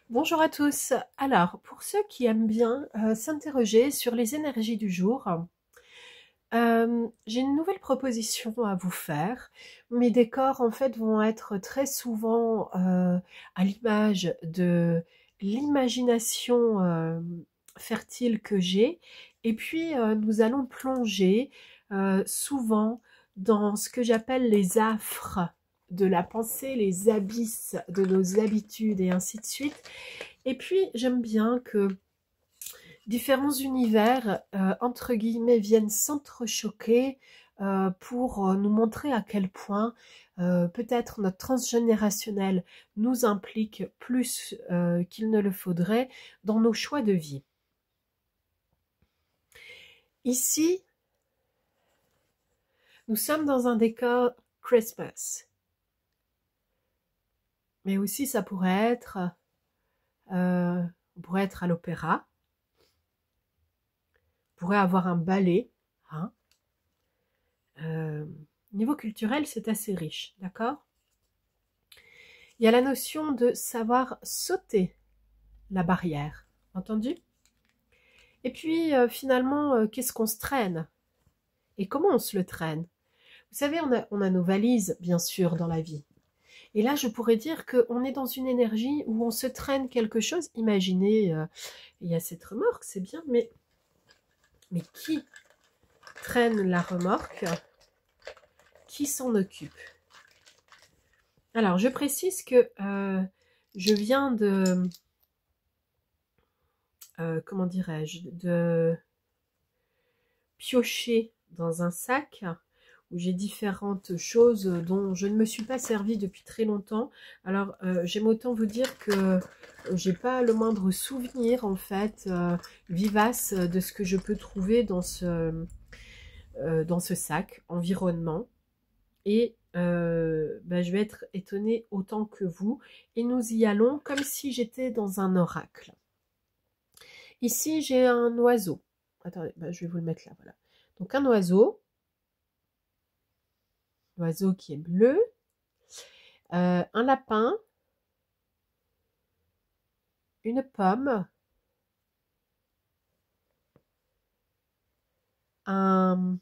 Bonjour à tous. Alors, pour ceux qui aiment bien s'interroger sur les énergies du jour, j'ai une nouvelle proposition à vous faire. Mes décors, en fait, vont être très souvent à l'image de l'imagination fertile que j'ai. Et puis, nous allons plonger souvent dans ce que j'appelle les affres de la pensée, les abysses de nos habitudes et ainsi de suite. Et puis, j'aime bien que différents univers, entre guillemets, viennent s'entrechoquer pour nous montrer à quel point peut-être notre transgénérationnel nous implique plus qu'il ne le faudrait dans nos choix de vie. Ici, nous sommes dans un décor Christmas. Mais aussi, ça pourrait être, on pourrait être à l'opéra, on pourrait avoir un ballet, hein. Niveau culturel, c'est assez riche, d'accord? Il y a la notion de savoir sauter la barrière, entendu? Et puis, finalement, qu'est-ce qu'on se traîne? Et comment on se le traîne? Vous savez, on a nos valises, bien sûr, dans la vie. Et là, je pourrais dire qu'on est dans une énergie où on se traîne quelque chose. Imaginez, il y a cette remorque, c'est bien, mais qui traîne la remorque? Qui s'en occupe? Alors, je précise que je viens de, comment dirais-je, de piocher dans un sac où j'ai différentes choses dont je ne me suis pas servie depuis très longtemps. Alors, j'aime autant vous dire que j'ai pas le moindre souvenir, en fait, vivace de ce que je peux trouver dans ce sac environnement. Et je vais être étonnée autant que vous. Et nous y allons comme si j'étais dans un oracle. Ici, j'ai un oiseau. Attendez, je vais vous le mettre là, voilà. Donc un oiseau qui est bleu, un lapin, une pomme, un,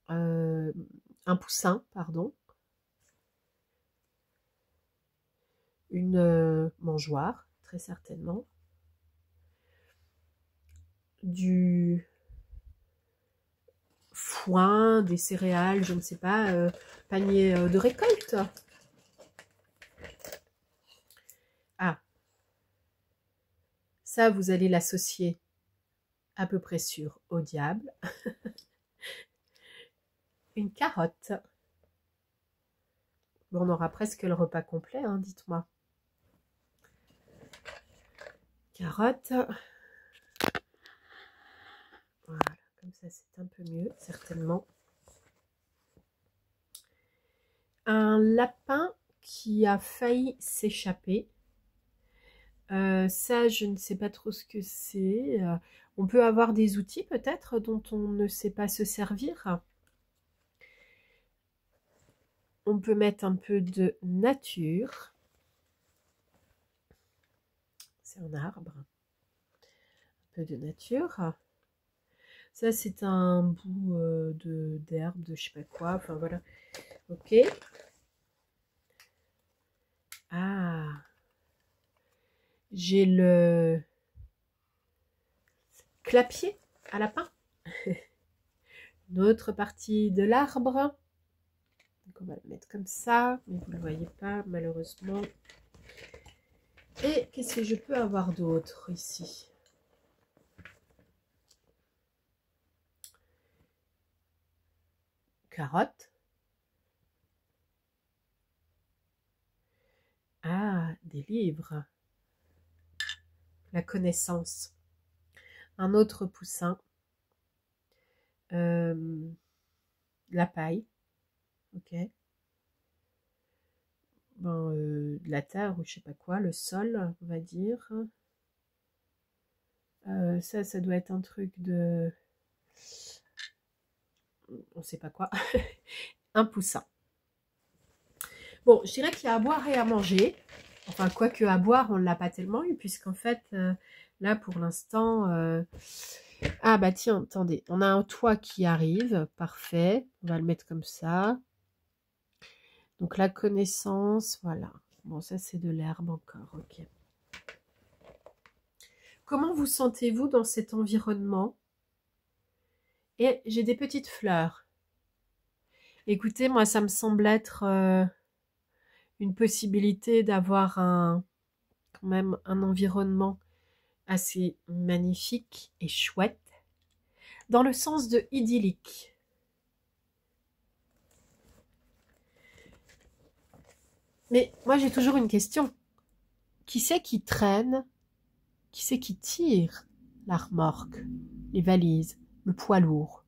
un poussin, pardon, une mangeoire, très certainement, du foin, des céréales, je ne sais pas, panier de récolte. Ah, ça, vous allez l'associer à peu près sûr au diable. Une carotte. Bon, on aura presque le repas complet, hein, dites-moi. Carotte. Voilà, comme ça c'est un peu mieux, certainement. Un lapin qui a failli s'échapper. Ça, je ne sais pas trop ce que c'est. On peut avoir des outils peut-être dont on ne sait pas se servir. On peut mettre un peu de nature. C'est un arbre. Un peu de nature. Ça, c'est un bout d'herbe, de je sais pas quoi. Enfin, voilà. Ok. Ah. J'ai le clapier à lapin. Une autre partie de l'arbre. Donc on va le mettre comme ça, mais vous ne le voyez pas malheureusement. Et qu'est-ce que je peux avoir d'autre ici? Carotte. Ah, des livres. La connaissance. Un autre poussin. La paille. Ok. Bon, de la terre ou je sais pas quoi, le sol, on va dire. Ça doit être un truc de... On sait pas quoi. Un poussin. Bon, je dirais qu'il y a à boire et à manger. Enfin, quoique à boire, on ne l'a pas tellement eu, puisqu'en fait, là, pour l'instant... Ah bah tiens, attendez, on a un toit qui arrive, parfait. On va le mettre comme ça. Donc la connaissance, voilà. Bon, ça c'est de l'herbe encore, ok. Comment vous sentez-vous dans cet environnement? Et j'ai des petites fleurs. Écoutez, moi ça me semble être une possibilité d'avoir quand même un environnement assez magnifique et chouette, dans le sens de idyllique. Mais moi j'ai toujours une question. Qui c'est qui traîne? Qui c'est qui tire la remorque, les valises, le poids lourd?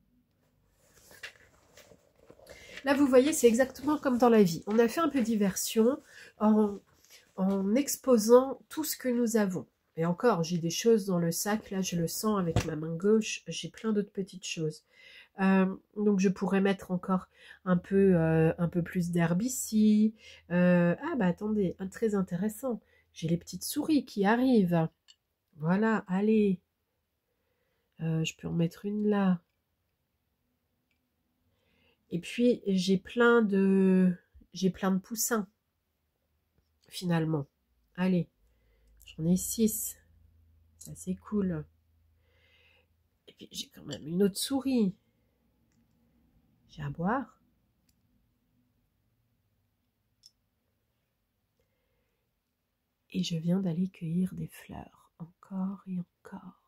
Là vous voyez, c'est exactement comme dans la vie. On a fait un peu diversion en exposant tout ce que nous avons. Et encore, j'ai des choses dans le sac, là je le sens avec ma main gauche, j'ai plein d'autres petites choses. Donc je pourrais mettre encore un peu plus d'herbe ici. Ah bah attendez, très intéressant. J'ai les petites souris qui arrivent. Voilà, allez. Je peux en mettre une là. Et puis j'ai plein de poussins finalement. Allez, j'en ai 6. Ça c'est cool. Et puis j'ai quand même une autre souris. J'ai à boire. Et je viens d'aller cueillir des fleurs. Encore et encore.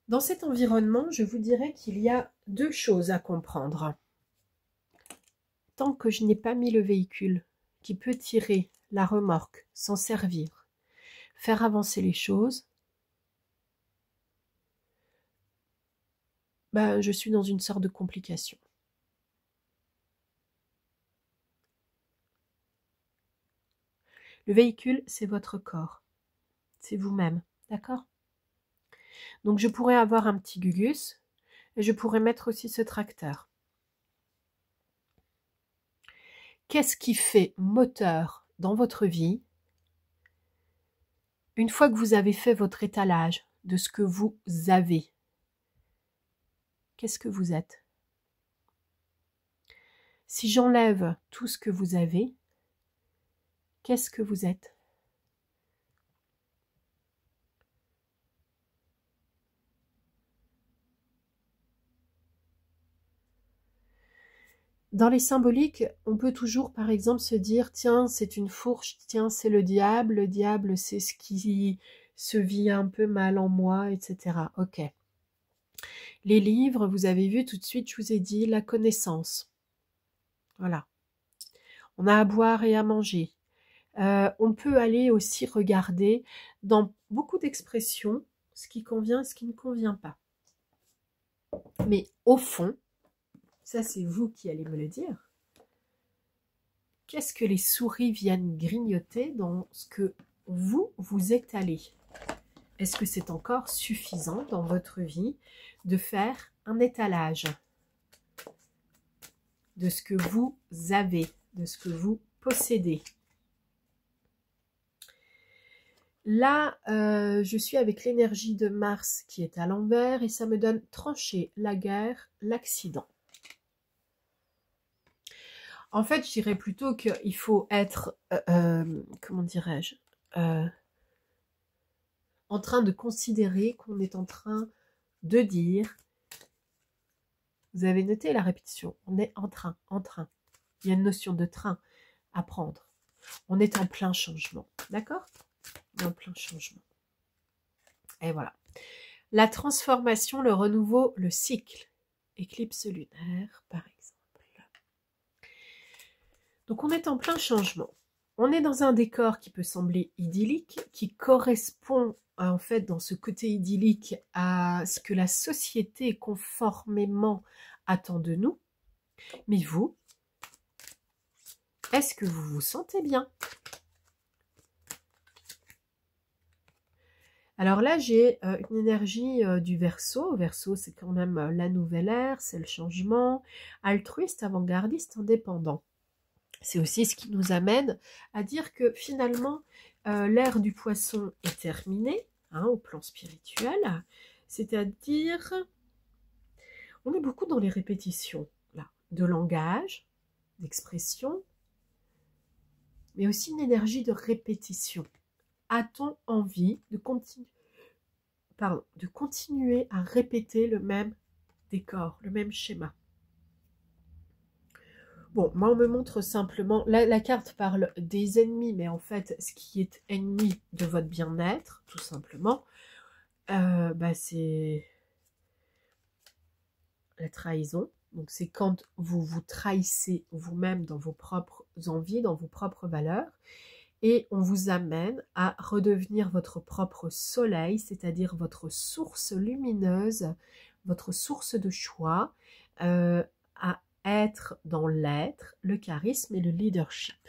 Dans cet environnement, je vous dirais qu'il y a 2 choses à comprendre. Tant que je n'ai pas mis le véhicule qui peut tirer la remorque, s'en servir, faire avancer les choses, ben, je suis dans une sorte de complication. Le véhicule, c'est votre corps. C'est vous-même, d'accord? Donc je pourrais avoir un petit Gugus et je pourrais mettre aussi ce tracteur. Qu'est-ce qui fait moteur dans votre vie? Une fois que vous avez fait votre étalage de ce que vous avez, qu'est-ce que vous êtes? Si j'enlève tout ce que vous avez, qu'est-ce que vous êtes? Dans les symboliques, on peut toujours, par exemple, se dire, tiens, c'est une fourche, tiens, c'est le diable c'est ce qui se vit un peu mal en moi, etc. Ok. Les livres, vous avez vu tout de suite, je vous ai dit, la connaissance. Voilà. On a à boire et à manger. On peut aller aussi regarder dans beaucoup d'expressions ce qui convient et ce qui ne convient pas. Mais au fond, ça c'est vous qui allez me le dire, qu'est-ce que les souris viennent grignoter dans ce que vous étalez? Est-ce que c'est encore suffisant dans votre vie de faire un étalage de ce que vous avez, de ce que vous possédez? Là, je suis avec l'énergie de Mars qui est à l'envers et ça me donne trancher, la guerre, l'accident. En fait, je dirais plutôt qu'il faut être, comment dirais-je, en train de considérer qu'on est en train de dire, vous avez noté la répétition, on est en train. Il y a une notion de train à prendre. On est en plein changement, d'accord? On est en plein changement. Et voilà. La transformation, le renouveau, le cycle. Éclipse lunaire, par exemple. Donc on est en plein changement. On est dans un décor qui peut sembler idyllique, qui correspond en fait dans ce côté idyllique à ce que la société conformément attend de nous. Mais vous, est-ce que vous vous sentez bien? Alors là, j'ai une énergie du Verseau. Verseau, c'est quand même la nouvelle ère, c'est le changement, altruiste, avant-gardiste, indépendant. C'est aussi ce qui nous amène à dire que finalement, l'ère du Poisson est terminée, hein, au plan spirituel. C'est-à-dire, on est beaucoup dans les répétitions, là, de langage, d'expression, mais aussi une énergie de répétition. A-t-on envie de continuer à répéter le même décor, le même schéma? Bon, moi on me montre simplement, la carte parle des ennemis, mais en fait ce qui est ennemi de votre bien-être, tout simplement, c'est la trahison. Donc c'est quand vous vous trahissez vous-même dans vos propres envies, dans vos propres valeurs, et on vous amène à redevenir votre propre soleil, c'est-à-dire votre source lumineuse, votre source de choix, à être dans l'être, le charisme et le leadership.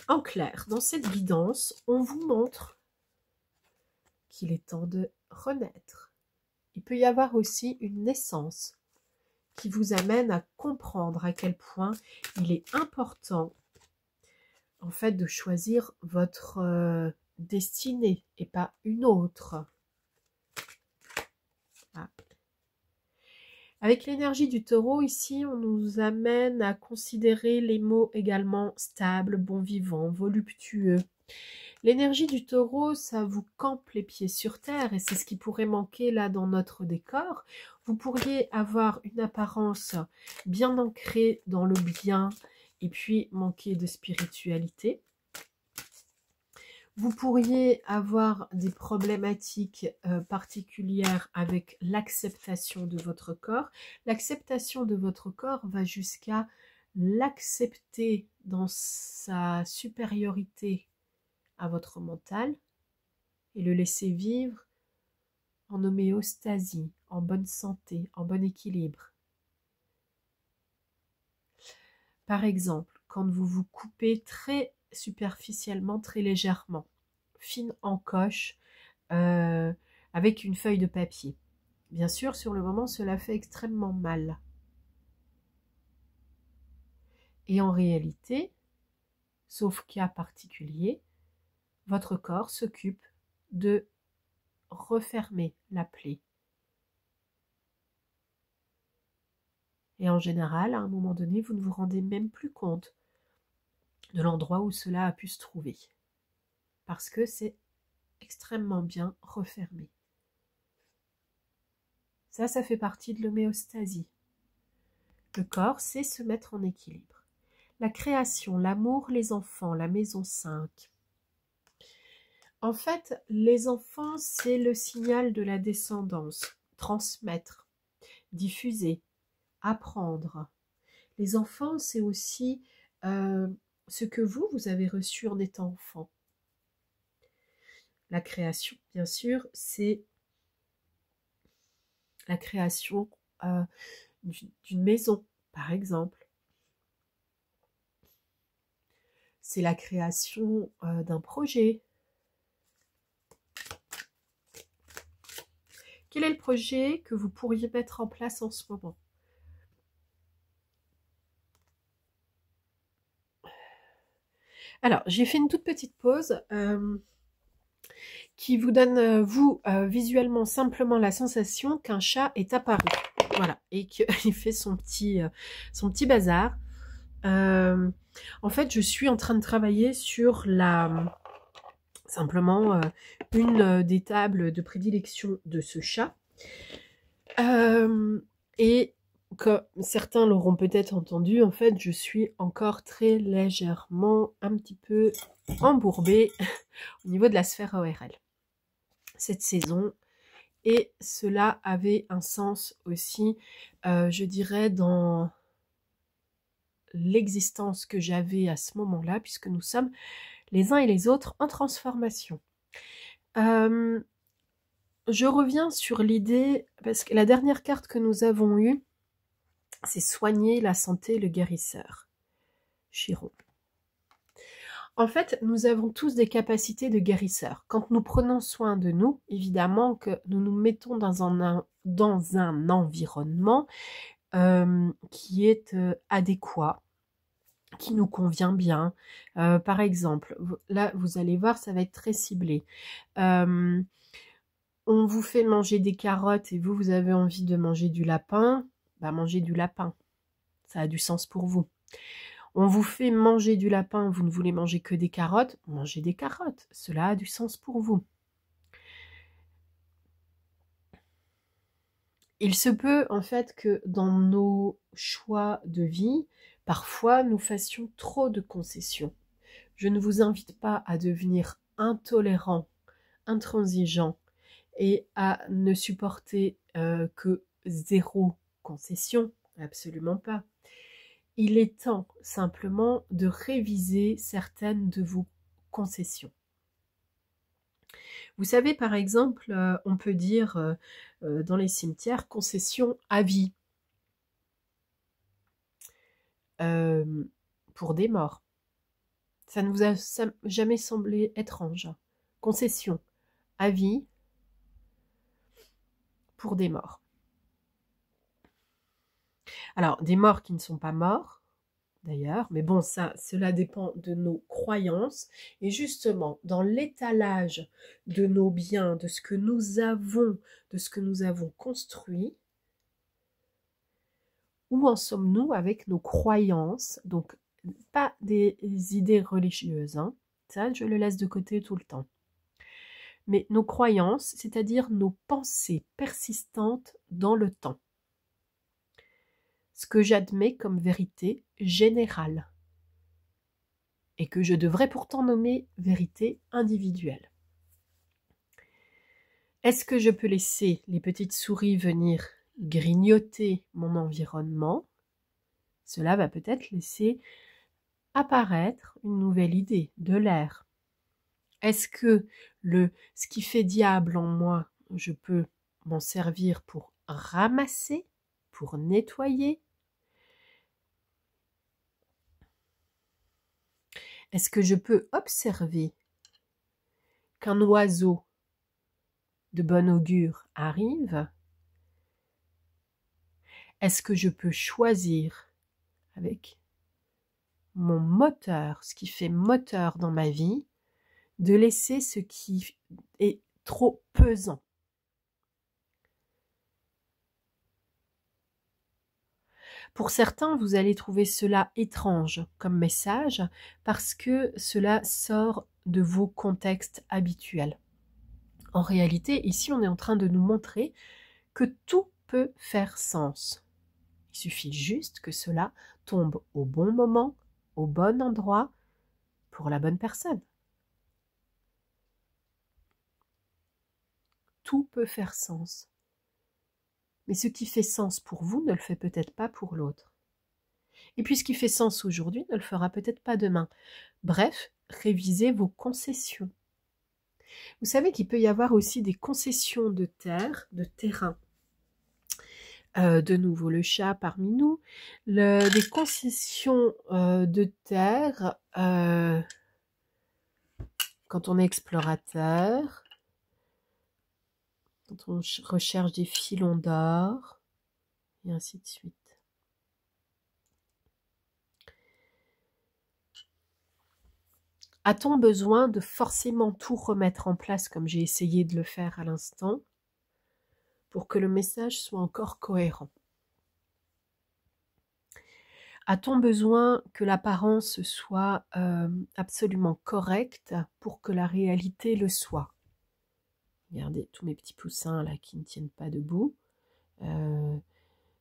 En clair, dans cette guidance, on vous montre qu'il est temps de renaître. Il peut y avoir aussi une naissance qui vous amène à comprendre à quel point il est important en fait de choisir votre destinée et pas une autre. Ah. Avec l'énergie du Taureau, ici, on nous amène à considérer les mots également stables, bon vivant, voluptueux. L'énergie du Taureau, ça vous campe les pieds sur terre et c'est ce qui pourrait manquer là dans notre décor. Vous pourriez avoir une apparence bien ancrée dans le bien et puis manquer de spiritualité. Vous pourriez avoir des problématiques particulières avec l'acceptation de votre corps. L'acceptation de votre corps va jusqu'à l'accepter dans sa supériorité à votre mental et le laisser vivre en homéostasie, en bonne santé, en bon équilibre. Par exemple, quand vous vous coupez très superficiellement, très légèrement, fine encoche, avec une feuille de papier. Bien sûr, sur le moment, cela fait extrêmement mal. Et en réalité, sauf cas particulier, votre corps s'occupe de refermer la plaie. Et en général, à un moment donné, vous ne vous rendez même plus compte de l'endroit où cela a pu se trouver. Parce que c'est extrêmement bien refermé. Ça fait partie de l'homéostasie. Le corps sait se mettre en équilibre. La création, l'amour, les enfants, la maison 5. En fait, les enfants, c'est le signal de la descendance. Transmettre, diffuser, apprendre. Les enfants, c'est aussi ce que vous avez reçu en étant enfant. La création, bien sûr, c'est la création d'une maison, par exemple. C'est la création d'un projet. Quel est le projet que vous pourriez mettre en place en ce moment? Alors, j'ai fait une toute petite pause qui vous donne, visuellement, simplement la sensation qu'un chat est apparu. Voilà, et qu'il fait son petit bazar. En fait, je suis en train de travailler sur simplement une des tables de prédilection de ce chat. Et comme certains l'auront peut-être entendu, en fait, je suis encore très légèrement un petit peu embourbée au niveau de la sphère ORL cette saison. Et cela avait un sens aussi, je dirais, dans l'existence que j'avais à ce moment-là, puisque nous sommes les uns et les autres en transformation. Je reviens sur l'idée, parce que la dernière carte que nous avons eue, c'est soigner la santé, le guérisseur. Chiron. En fait, nous avons tous des capacités de guérisseurs. Quand nous prenons soin de nous, évidemment que nous nous mettons dans un environnement qui est adéquat, qui nous convient bien. Par exemple, là, vous allez voir, ça va être très ciblé. On vous fait manger des carottes et vous avez envie de manger du lapin, bah mangez du lapin. Ça a du sens pour vous. On vous fait manger du lapin, vous ne voulez manger que des carottes, mangez des carottes. Cela a du sens pour vous. Il se peut en fait que dans nos choix de vie, parfois nous fassions trop de concessions. Je ne vous invite pas à devenir intolérant, intransigeant et à ne supporter que zéro concession, absolument pas. Il est temps simplement de réviser certaines de vos concessions. Vous savez, par exemple, on peut dire dans les cimetières concession à vie pour des morts. Ça ne vous a jamais semblé étrange. Concession à vie pour des morts. Alors, des morts qui ne sont pas morts, d'ailleurs, mais bon, cela dépend de nos croyances. Et justement, dans l'étalage de nos biens, de ce que nous avons, de ce que nous avons construit, où en sommes-nous avec nos croyances? Donc, pas des idées religieuses, hein. Ça, je le laisse de côté tout le temps. Mais nos croyances, c'est-à-dire nos pensées persistantes dans le temps. Ce que j'admets comme vérité générale et que je devrais pourtant nommer vérité individuelle. Est-ce que je peux laisser les petites souris venir grignoter mon environnement? Cela va peut-être laisser apparaître une nouvelle idée, de l'air. Est-ce que ce qui fait diable en moi, je peux m'en servir pour ramasser, pour nettoyer? Est-ce que je peux observer qu'un oiseau de bon augure arrive? Est-ce que je peux choisir avec mon moteur, ce qui fait moteur dans ma vie, de laisser ce qui est trop pesant? Pour certains, vous allez trouver cela étrange comme message parce que cela sort de vos contextes habituels. En réalité, ici, on est en train de nous montrer que tout peut faire sens. Il suffit juste que cela tombe au bon moment, au bon endroit, pour la bonne personne. Tout peut faire sens. Mais ce qui fait sens pour vous ne le fait peut-être pas pour l'autre. Et puis ce qui fait sens aujourd'hui ne le fera peut-être pas demain. Bref, révisez vos concessions. Vous savez qu'il peut y avoir aussi des concessions de terre, de terrain. De nouveau le chat parmi nous. Des concessions de terre quand on est explorateur, quand on recherche des filons d'or, et ainsi de suite. A-t-on besoin de forcément tout remettre en place comme j'ai essayé de le faire à l'instant pour que le message soit encore cohérent? A-t-on besoin que l'apparence soit absolument correcte pour que la réalité le soit? Regardez tous mes petits poussins là qui ne tiennent pas debout.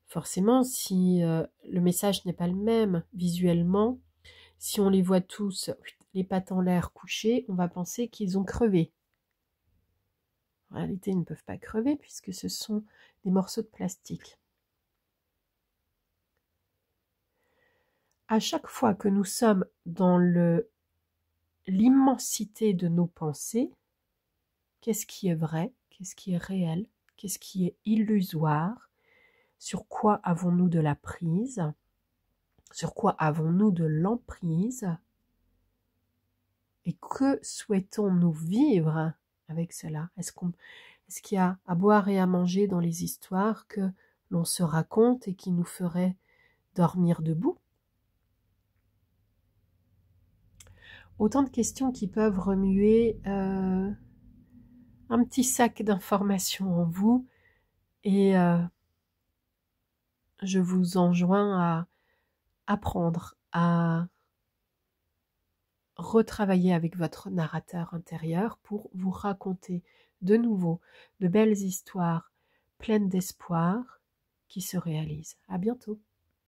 Forcément, si le message n'est pas le même visuellement, si on les voit tous les pattes en l'air couchées, on va penser qu'ils ont crevé. En réalité, ils ne peuvent pas crever puisque ce sont des morceaux de plastique. À chaque fois que nous sommes dans l'immensité de nos pensées, qu'est-ce qui est vrai? Qu'est-ce qui est réel? Qu'est-ce qui est illusoire? Sur quoi avons-nous de la prise? Sur quoi avons-nous de l'emprise? Et que souhaitons-nous vivre avec cela? Est-ce qu'il y a à boire et à manger dans les histoires que l'on se raconte et qui nous ferait dormir debout? Autant de questions qui peuvent remuer un petit sac d'informations en vous, et je vous enjoins à apprendre à retravailler avec votre narrateur intérieur pour vous raconter de nouveau de belles histoires pleines d'espoir qui se réalisent. À bientôt.